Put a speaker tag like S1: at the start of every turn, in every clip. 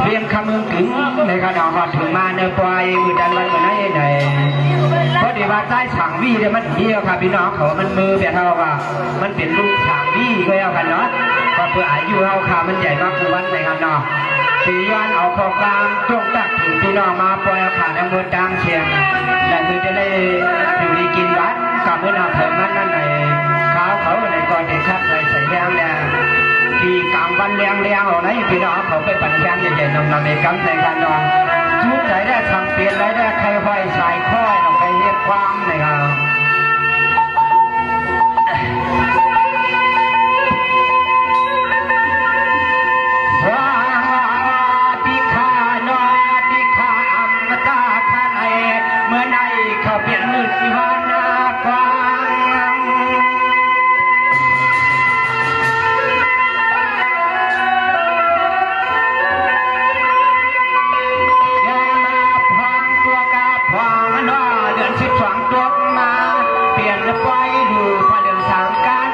S1: เรียนคำเมืองถึงในกระดองหอดถึงมาเนื้อปลายมือดันวันกันไหนไหนเพราะดีว่าใต้ฉางวี่เนี่ยมันเหี้ยวค่ะพี่น้องเขามันมือแบบเท่าว่ามันเป็นลูกฉางวี่ก็เอากันเนาะก็เพื่ออายุเอาค่ะมันใหญ่มากกว่าวันในกันเนาะปีย้อนเอาข้อกลางช่วงตักถึงพี่น้องมาปล่อยเอาขาดำบนจางเชียงแต่คือจะได้อยู่ดีกินวัดกับเมื่อนาเถิดมันนั่นไหนเขาในก่อนเด็กครับใส่แดงเนี่ยปีกลางวันเลี้ยงเอาไหนพี่น้องเขาไปปั่นแดงใหญ่ๆนำในกำในการนอนชุดไหนได้ทำเปลี่ยนได้ใครไฟสายค่อยลงไปเรียกความนะครับเมื่อในเขาเปลี่ยนมือสิวานาควางแย่มาพองตัวกาพองนอเดือน12ตัวมาเปลี่ยนไฟดูพอเดือน3กัน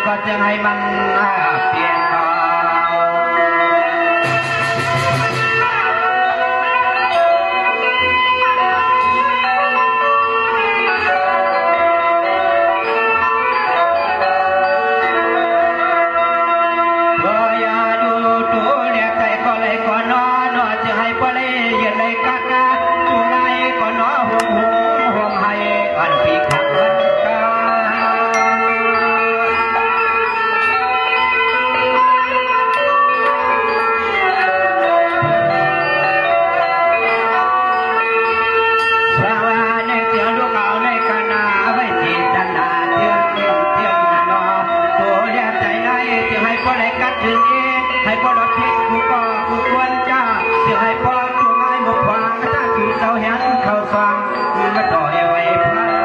S1: ก็จะให้มันเปลี่ยนให้พ่อรับผิดผู้ก่อผู้ควรจ้าเดี๋ยวให้พ่อตัวง่ายหมกควางถ้าคือเขาเห็นเขาฟังมาต่อยไว้พาส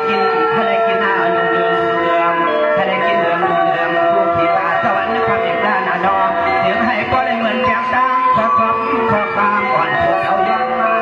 S1: กินถ้าได้กินหน้าลุงเรืองถ้าได้กินเรืองลุงเรืองผู้ขี่มาสวรรค์คำเอกด้านนอเสียงให้ก็เลยเหมือนแก้วดังขอความอ่อนถูกเอาย้อนมา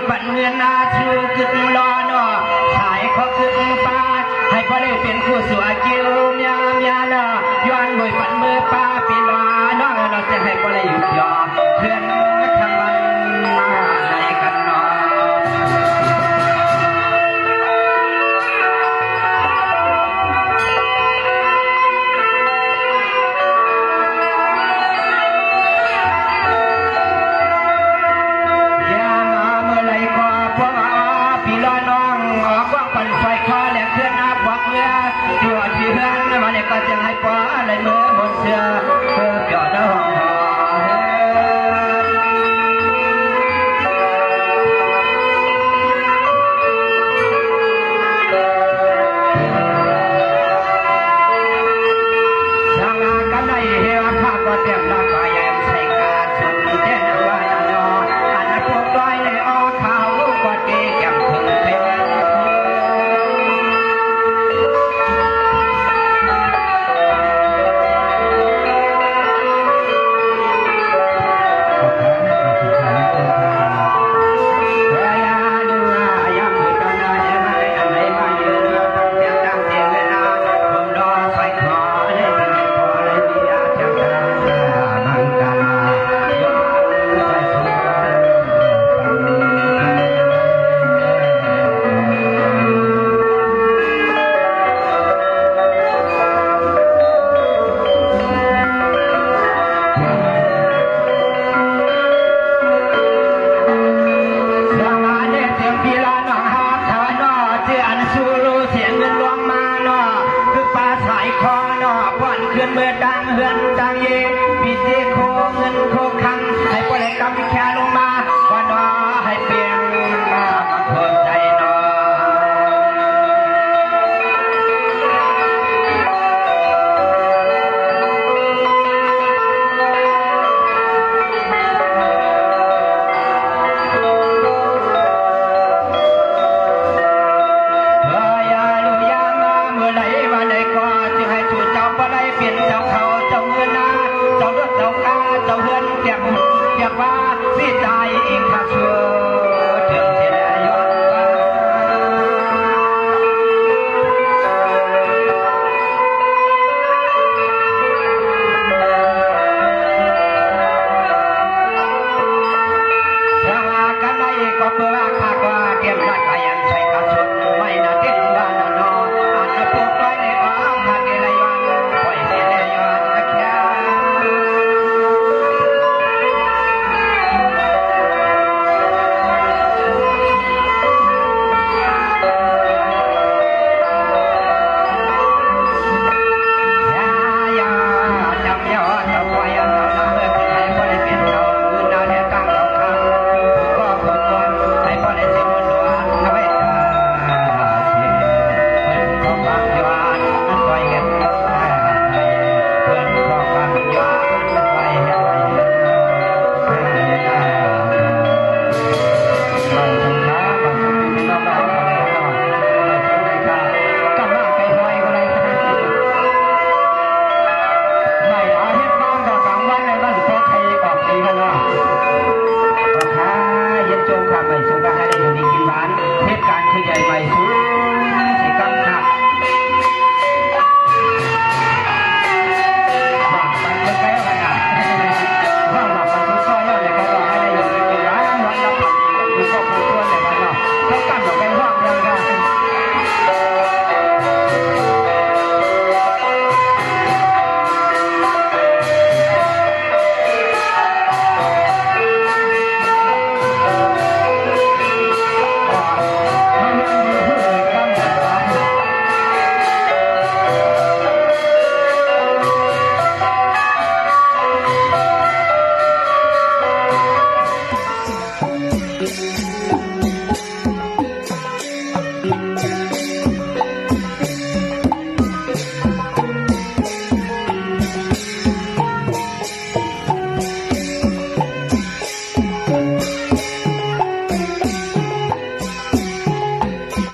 S1: ปันเงินนาชูกึกรอหนอสายเขากึกปาดให้พ่อได้เป็นผู้สวยกิ้วยามยาเนาะย้อนบ่อยปันมือป้าปีลาน้องเราจะให้พ่อได้อยู่ยอเพื่อนทำมันมาในกันเนาะก็จะให้ป้าอะไรเมื่อบนเสื้อเพื่อเกี่ยวกับห้องช่างงานกันได้เหี้ยข้าก็เตรียมร่างกายยังใส่การสุดเด่นว่าจะนอนอันนั้นพวกร้อยในอ้อข่าวก็ดีอย่างถึงเพลเมื่อดังเฮือนดังเย่ปีเจโคเงินโคคังให้พวกเล็กกำแค่ลงมาก็นอให้เปลี่ยนมาเพิ่มใจนอเจ้าเฮือนเจ้าข้าเจ้าเฮือนเจ็บว่าพี่ใจอีก